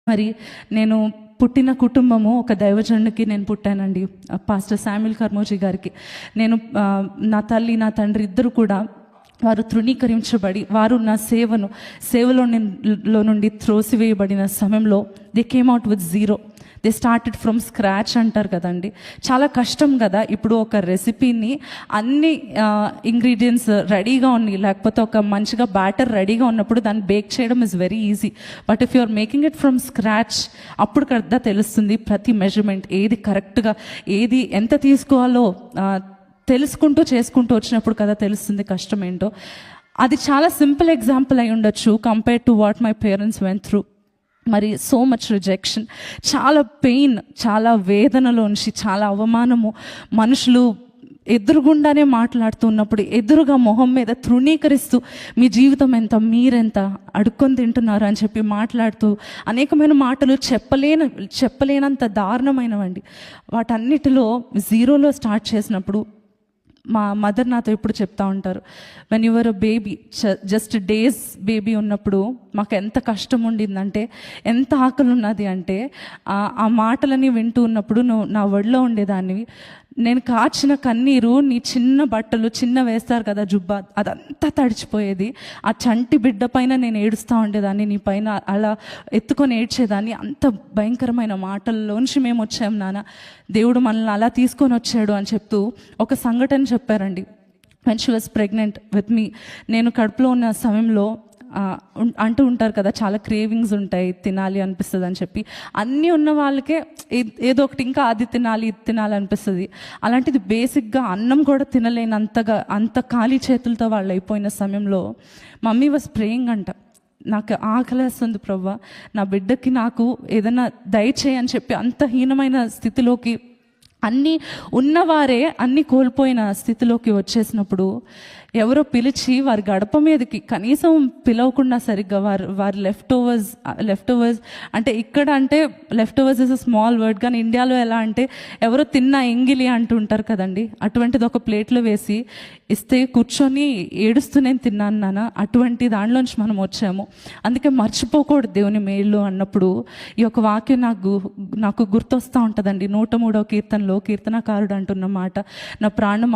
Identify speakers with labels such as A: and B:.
A: మరి నేను పుట్టిన కుటుంబము ఒక దైవజనుడికి నేను పుట్టానండి, పాస్టర్ శామ్యుల్ కర్మోజీ గారికి. నేను నా తల్లి నా తండ్రి ఇద్దరు కూడా వారు తృణీకరించబడి వారు నా సేవలో నుండి త్రోసివేయబడిన సమయంలో they came out with zero. They started from scratch అంటారు కదండి. చాలా కష్టం కదా. ఇప్పుడు ఒక రెసిపీని అన్ని ఇంగ్రీడియంట్స్ రెడీగా ఉన్నాయి, లేకపోతే ఒక మంచిగా బ్యాటర్ రెడీగా ఉన్నప్పుడు దాన్ని బేక్ చేయడం is very easy. But if you are making it from scratch, అప్పుడు కదా తెలుస్తుంది ప్రతి మెజర్మెంట్ ఏది కరెక్ట్గా, ఏది ఎంత తీసుకోవాలో తెలుసుకుంటూ చేసుకుంటూ వచ్చినప్పుడు కదా తెలుస్తుంది కష్టం ఏంటో. అది చాలా సింపుల్ ఎగ్జాంపుల్ అయి ఉండొచ్చు compare to what my parents went through. మరి సో మచ్ రిజెక్షన్, చాలా పెయిన్, చాలా వేదనలోంచి, చాలా అవమానము, మనుషులు ఎదురుగుండానే మాట్లాడుతున్నప్పుడు ఎదురుగా మొహం మీద తృణీకరిస్తూ మీ జీవితం ఎంత, మీరెంత అడుక్కొని తింటున్నారు అని చెప్పి మాట్లాడుతూ అనేకమైన మాటలు చెప్పలేనంత దారుణమైనవండి. వాటన్నిటిలో జీరోలో స్టార్ట్ చేసినప్పుడు మా మదర్ నాతో ఎప్పుడు చెప్తా ఉంటారు, when your a baby, just days baby ఉన్నప్పుడు మాకు ఎంత కష్టం ఉండిందంటే, ఎంత ఆకలి ఉన్నది అంటే, ఆ మాటలని వింటూ ఉన్నప్పుడు నువ్వు నా ఒడిలో ఉండేదాన్ని, నేను కాచిన కన్నీరు నీ చిన్న బట్టలు చిన్న వేస్తారు కదా జుబ్బా, అదంతా తడిచిపోయేది. ఆ చంటి బిడ్డ పైన నేను ఏడుస్తూ ఉండేదాన్ని, నీ పైన అలా ఎత్తుకొని ఏడ్చేదాన్ని. అంత భయంకరమైన మాటల్లోంచి మేము వచ్చాం నాన్న, దేవుడు మనల్ని అలా తీసుకొని వచ్చాడు అని చెప్తూ ఒక సంఘటన చెప్పారండి. When she was pregnant with me, నేను కడుపులో ఉన్న సమయంలో అంటూ ఉంటారు కదా, చాలా క్రేవింగ్స్ ఉంటాయి, తినాలి అనిపిస్తుంది అని చెప్పి. అన్నీ ఉన్న వాళ్ళకే ఏదో ఒకటి ఇంకా అది తినాలి ఇది తినాలి అనిపిస్తుంది. అలాంటిది బేసిక్గా అన్నం కూడా తినలేనంతగా అంత ఖాళీ చేతులతో వాళ్ళు అయిపోయిన సమయంలో మమ్మీ వాజ్ ప్రేయింగ్ అంట, నాకు ఆకలేస్తుంది ప్రభువా, నా బిడ్డకి నాకు ఏదైనా దయచేయి అని చెప్పి. అంత హీనమైన స్థితిలోకి, అన్నీ ఉన్నవారే అన్నీ కోల్పోయిన స్థితిలోకి వచ్చేసినప్పుడు ఎవరో పిలిచి వారి గడప మీదకి కనీసం పిలవకుండా సరిగ్గా వారి లెఫ్ట్ ఓవర్స్ అంటే, ఇక్కడ అంటే left overs is a small word, కానీ ఇండియాలో ఎలా అంటే ఎవరో తిన్న ఎంగిలి అంటుంటారు కదండి, అటువంటిది ఒక ప్లేట్లో వేసి ఇస్తే కూర్చొని ఏడుస్తూ నేను తిన్నాను నాన్న. అటువంటి దానిలోంచి మనం వచ్చాము. అందుకే మర్చిపోకూడదు దేవుని మేళ్ళు అన్నప్పుడు ఈ యొక్క వాక్యం నాకు గుర్తొస్తూ ఉంటుందండి. 103వ కీర్తనలో కీర్తనకారుడు అంటున్న మాట, నా ప్రాణం